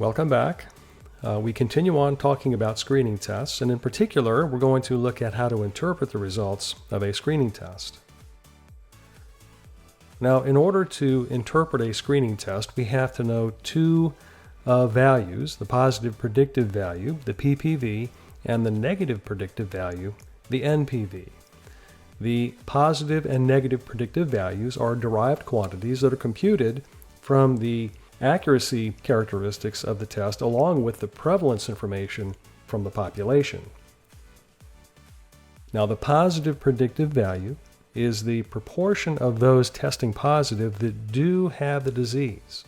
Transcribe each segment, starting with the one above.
Welcome back. We continue on talking about screening tests, and in particular, we're going to look at how to interpret the results of a screening test. Now, in order to interpret a screening test, we have to know two values, the positive predictive value, the PPV, and the negative predictive value, the NPV. The positive and negative predictive values are derived quantities that are computed from the accuracy characteristics of the test along with the prevalence information from the population. Now, the positive predictive value is the proportion of those testing positive that do have the disease.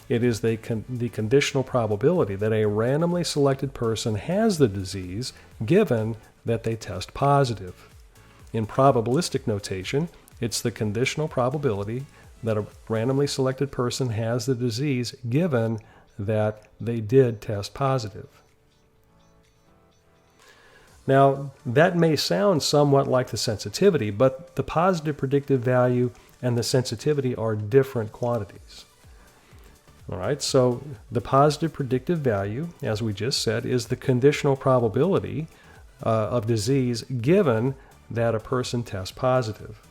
It is the conditional probability that a randomly selected person has the disease given that they test positive. In probabilistic notation, it's the conditional probability that a randomly selected person has the disease given that they did test positive. Now, that may sound somewhat like the sensitivity, but the positive predictive value and the sensitivity are different quantities. All right, so the positive predictive value, as we just said, is the conditional probability of disease given that a person tests positive.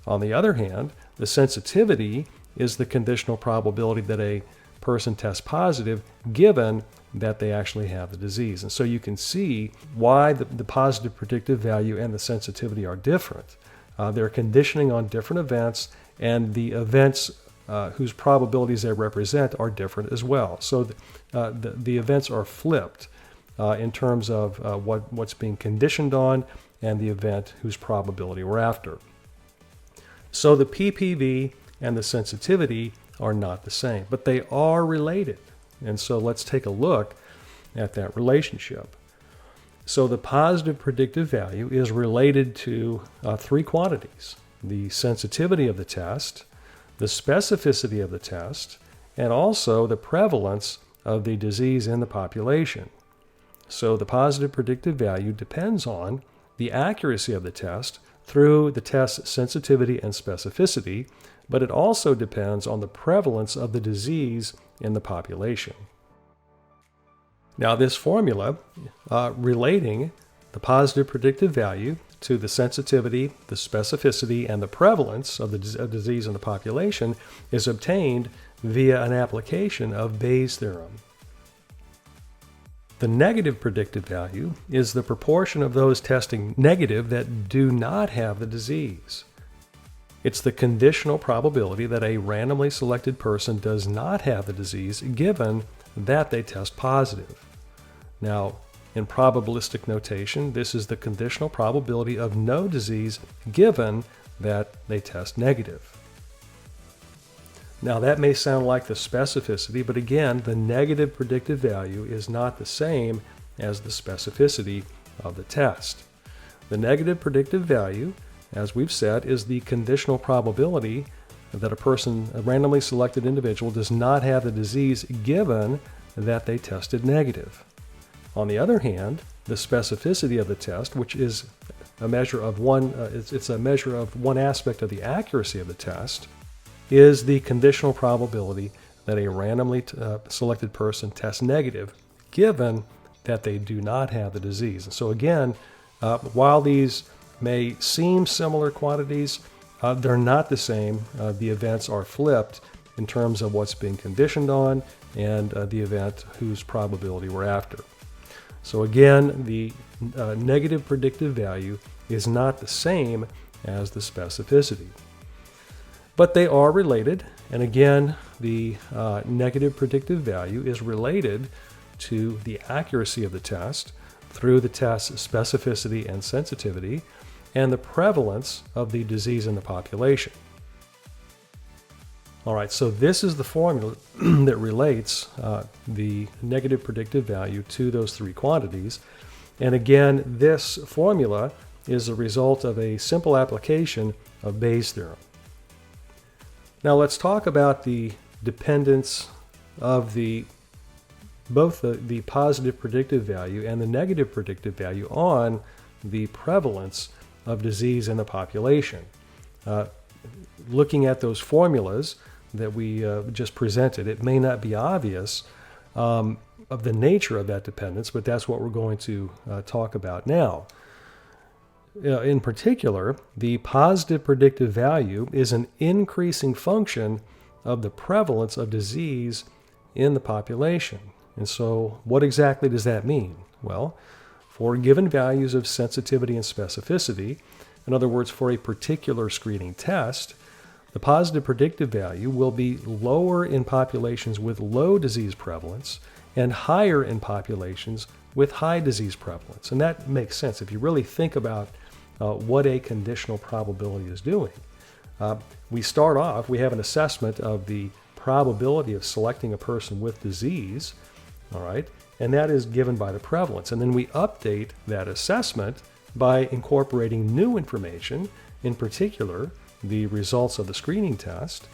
On the other hand, the sensitivity is the conditional probability that a person tests positive given that they actually have the disease. And so you can see why the positive predictive value and the sensitivity are different. They're conditioning on different events, and the events whose probabilities they represent are different as well. So the events are flipped in terms of what's being conditioned on and the event whose probability we're after. So the PPV and the sensitivity are not the same, but they are related. And so let's take a look at that relationship. So the positive predictive value is related to three quantities: the sensitivity of the test, the specificity of the test, and also the prevalence of the disease in the population. So the positive predictive value depends on the accuracy of the test through the test's sensitivity and specificity, but it also depends on the prevalence of the disease in the population. Now, this formula relating the positive predictive value to the sensitivity, the specificity, and the prevalence of the disease in the population is obtained via an application of Bayes' theorem. The negative predictive value is the proportion of those testing negative that do not have the disease. It's the conditional probability that a randomly selected person does not have the disease given that they test positive. Now, in probabilistic notation, this is the conditional probability of no disease given that they test negative. Now, that may sound like the specificity, but again, the negative predictive value is not the same as the specificity of the test. The negative predictive value, as we've said, is the conditional probability that a randomly selected individual does not have the disease given that they tested negative. On the other hand, the specificity of the test, which is a measure of it's a measure of one aspect of the accuracy of the test, is the conditional probability that a randomly selected person tests negative, given that they do not have the disease. And so again, while these may seem similar quantities, they're not the same. The events are flipped in terms of what's being conditioned on and the event whose probability we're after. So again, the negative predictive value is not the same as the specificity. But they are related, and again, the negative predictive value is related to the accuracy of the test through the test's specificity and sensitivity, and the prevalence of the disease in the population. All right, so this is the formula that relates the negative predictive value to those three quantities. And again, this formula is a result of a simple application of Bayes' theorem. Now let's talk about the dependence of both the positive predictive value and the negative predictive value on the prevalence of disease in the population. Looking at those formulas that we just presented, it may not be obvious of the nature of that dependence, but that's what we're going to talk about now. In particular, the positive predictive value is an increasing function of the prevalence of disease in the population. And so what exactly does that mean? Well, for given values of sensitivity and specificity, in other words, for a particular screening test, the positive predictive value will be lower in populations with low disease prevalence and higher in populations with high disease prevalence. And that makes sense if you really think about what a conditional probability is doing. We start off, we have an assessment of the probability of selecting a person with disease, all right, and that is given by the prevalence. And then we update that assessment by incorporating new information, in particular, the results of the screening test,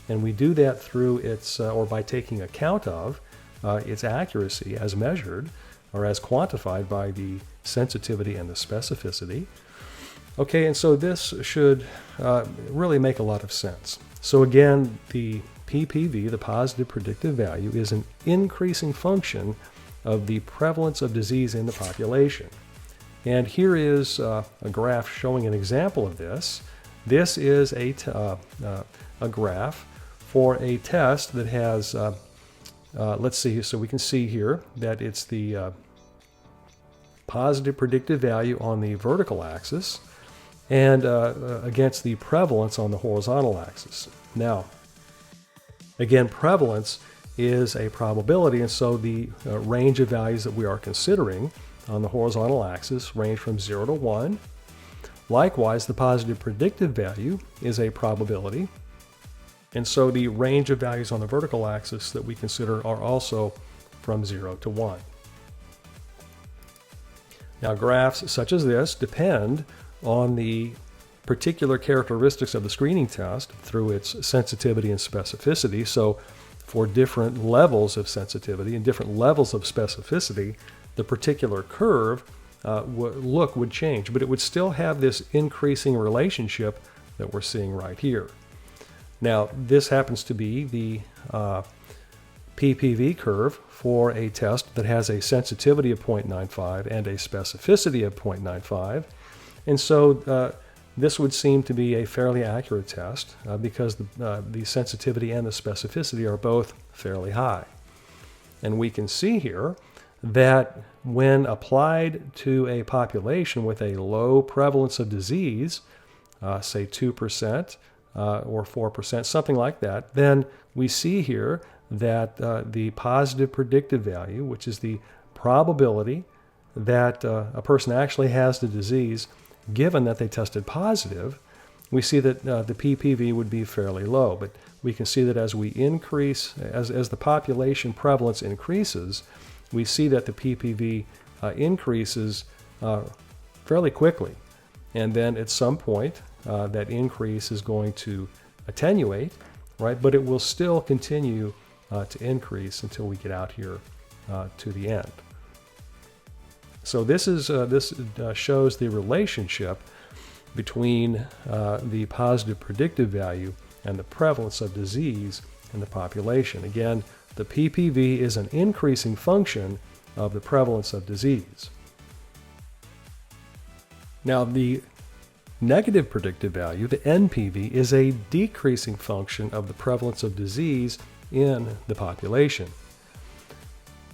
and we do that through its, or by taking account of its accuracy as measured or as quantified by the sensitivity and the specificity. Okay, and so this should really make a lot of sense. So again, the PPV, the positive predictive value, is an increasing function of the prevalence of disease in the population. And here is a graph showing an example of this. This is a graph for a test that has, let's see, so we can see here that it's the positive predictive value on the vertical axis and against the prevalence on the horizontal axis. Now, again, prevalence is a probability, and so the range of values that we are considering on the horizontal axis range from 0 to 1. Likewise, the positive predictive value is a probability, and so the range of values on the vertical axis that we consider are also from 0 to 1. Now, graphs such as this depend on the particular characteristics of the screening test through its sensitivity and specificity. So for different levels of sensitivity and different levels of specificity, the particular curve would change, but it would still have this increasing relationship that we're seeing right here. Now, this happens to be the PPV curve for a test that has a sensitivity of 0.95 and a specificity of 0.95. And so this would seem to be a fairly accurate test because the sensitivity and the specificity are both fairly high. And we can see here that when applied to a population with a low prevalence of disease, say 2% or 4%, something like that, then we see here that the positive predictive value, which is the probability that a person actually has the disease, given that they tested positive, we see that the PPV would be fairly low. But we can see that as we increase, as the population prevalence increases, we see that the PPV increases fairly quickly. And then at some point, that increase is going to attenuate, right? But it will still continue to increase until we get out here to the end. So this shows the relationship between the positive predictive value and the prevalence of disease in the population. Again, the PPV is an increasing function of the prevalence of disease. Now, the negative predictive value, the NPV, is a decreasing function of the prevalence of disease in the population.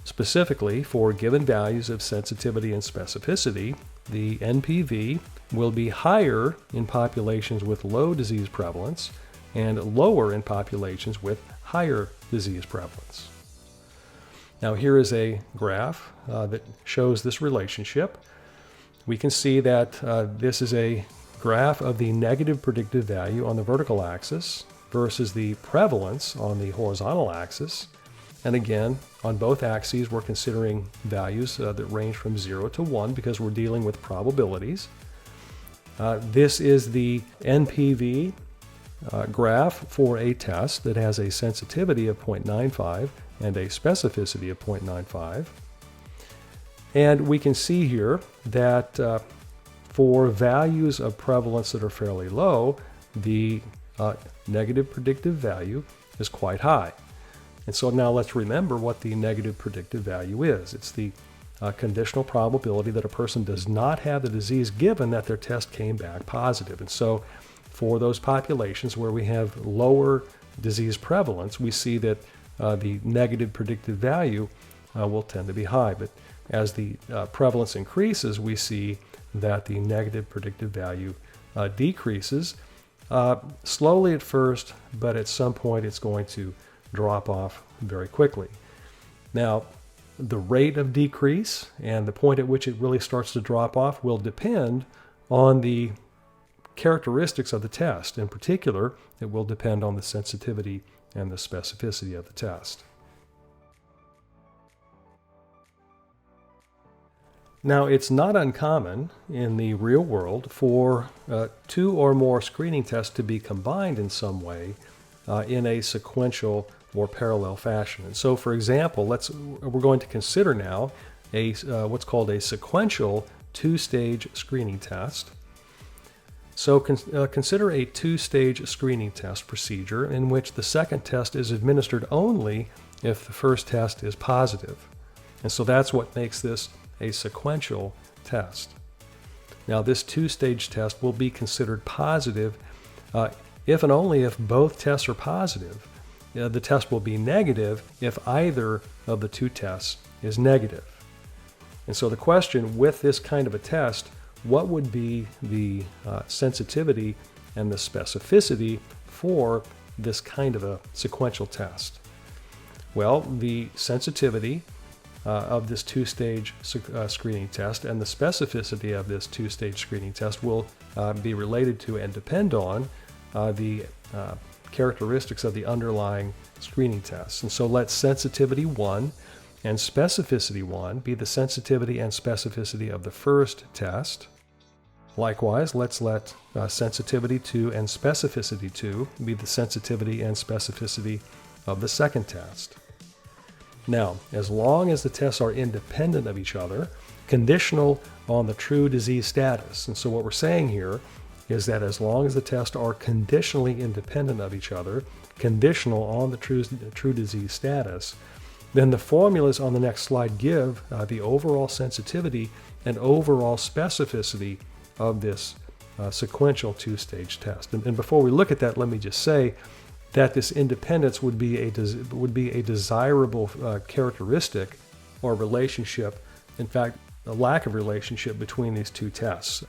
Specifically, for given values of sensitivity and specificity, the NPV will be higher in populations with low disease prevalence and lower in populations with higher disease prevalence. Now, here is a graph that shows this relationship. We can see that this is a graph of the negative predictive value on the vertical axis versus the prevalence on the horizontal axis. And again, on both axes, we're considering values that range from 0 to 1 because we're dealing with probabilities. This is the NPV graph for a test that has a sensitivity of 0.95 and a specificity of 0.95. And we can see here that for values of prevalence that are fairly low, the negative predictive value is quite high. And so now let's remember what the negative predictive value is. It's the conditional probability that a person does not have the disease given that their test came back positive. And so for those populations where we have lower disease prevalence, we see that the negative predictive value will tend to be high. But as the prevalence increases, we see that the negative predictive value decreases slowly at first, but at some point it's going to drop off very quickly. Now, the rate of decrease and the point at which it really starts to drop off will depend on the characteristics of the test. In particular, it will depend on the sensitivity and the specificity of the test. Now, it's not uncommon in the real world for two or more screening tests to be combined in some way in a sequential or parallel fashion. And so, for example, we're going to consider now what's called a sequential two-stage screening test. So consider a two-stage screening test procedure in which the second test is administered only if the first test is positive. And so that's what makes this a sequential test. Now, this two-stage test will be considered positive if and only if both tests are positive. The test will be negative if either of the two tests is negative. And so the question with this kind of a test, what would be the sensitivity and the specificity for this kind of a sequential test? Well, the sensitivity of this two-stage screening test and the specificity of this two-stage screening test will be related to and depend on the characteristics of the underlying screening tests. And so let sensitivity 1 and specificity 1 be the sensitivity and specificity of the first test. Likewise, let's let sensitivity 2 and specificity 2 be the sensitivity and specificity of the second test. Now, as long as the tests are independent of each other, conditional on the true disease status. And so what we're saying here is that as long as the tests are conditionally independent of each other, conditional on the true disease status, then the formulas on the next slide give the overall sensitivity and overall specificity of this sequential two-stage test. And before we look at that, let me just say that this independence would be a desirable characteristic or relationship, in fact, a lack of relationship between these two tests.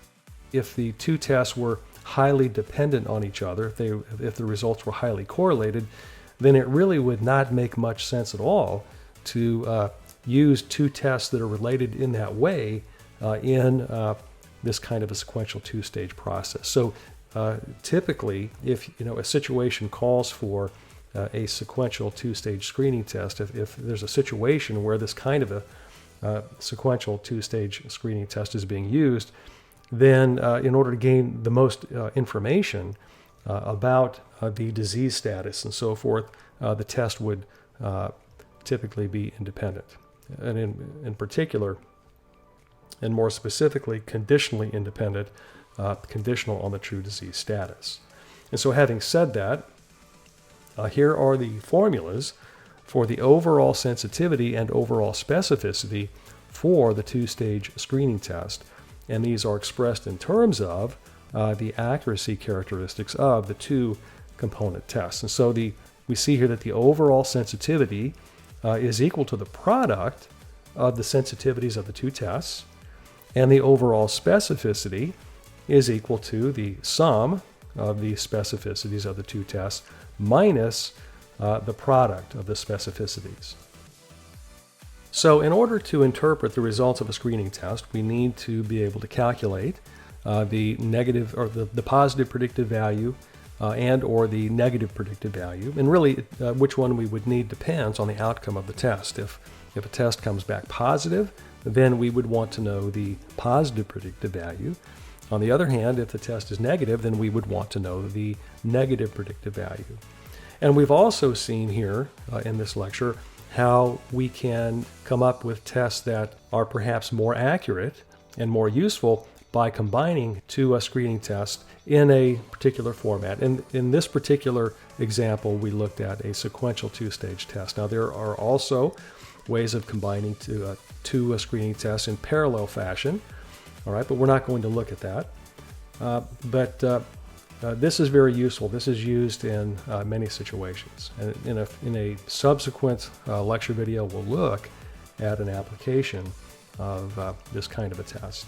If the two tests were highly dependent on each other, if the results were highly correlated, then it really would not make much sense at all to use two tests that are related in that way in this kind of a sequential two-stage process. So typically, if a situation calls for a sequential two-stage screening test, if there's a situation where this kind of a sequential two-stage screening test is being used, then in order to gain the most information about the disease status and so forth, the test would typically be independent. And in particular, and more specifically, conditionally independent, conditional on the true disease status. And so having said that, here are the formulas for the overall sensitivity and overall specificity for the two-stage screening test. And these are expressed in terms of the accuracy characteristics of the two component tests. And so we see here that the overall sensitivity is equal to the product of the sensitivities of the two tests, and the overall specificity is equal to the sum of the specificities of the two tests minus the product of the specificities. So in order to interpret the results of a screening test, we need to be able to calculate the negative or the positive predictive value and or the negative predictive value. And really, which one we would need depends on the outcome of the test. If a test comes back positive, then we would want to know the positive predictive value. On the other hand, if the test is negative, then we would want to know the negative predictive value. And we've also seen here in this lecture how we can come up with tests that are perhaps more accurate and more useful, by combining two screening tests in a particular format. And in this particular example, we looked at a sequential two-stage test. Now, there are also ways of combining two screening tests in parallel fashion, all right, but we're not going to look at that. This is very useful. This is used in many situations. And in a subsequent lecture video, we'll look at an application of this kind of a test.